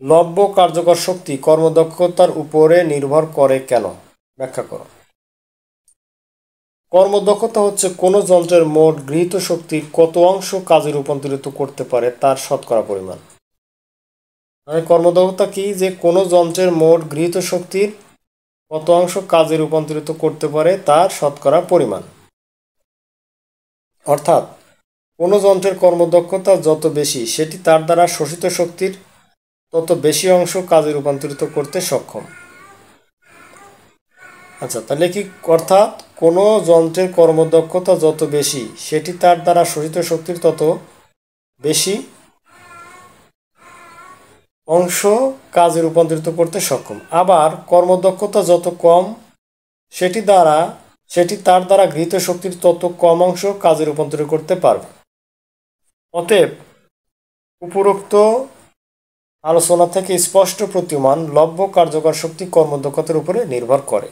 লব্য কার্যকর শক্তি কর্মদক্ষতার উপরে নির্ভর করে কেন? ব্যাখ্যা করো। কর্মদক্ষতা হচ্ছে কোনো যন্ত্রের মোট গৃহীত শক্তির কত অংশ কাজে রূপান্তরিত করতে পারে তার শতকরা পরিমাণ। মানে কর্মদক্ষতা কি, যে কোনো যন্ত্রের মোট গৃহীত শক্তির কত অংশ কাজে রূপান্তরিত করতে পারে তার শতকরা পরিমাণ। অর্থাৎ কোনো যন্ত্রের কর্মদক্ষতা যত বেশি সেটি তার দ্বারা শোষিত শক্তির তত বেশি অংশ কাজে রূপান্তরিত করতে সক্ষম। আচ্ছা, তাহলে কি, অর্থাৎ কোনো যন্ত্রের কর্মদক্ষতা যত বেশি সেটি তার দ্বারা শোষিত শক্তির তত বেশি অংশ কাজে রূপান্তরিত করতে সক্ষম। আবার কর্মদক্ষতা যত কম সেটি তার দ্বারা গৃহীত শক্তির তত কম অংশ কাজে রূপান্তরিত করতে পারবে। অতএব উপরোক্ত আলোচনা থেকে স্পষ্ট প্রতীয়মান লব্য কার্যকর শক্তি কর্মদক্ষতার উপরে নির্ভর করে।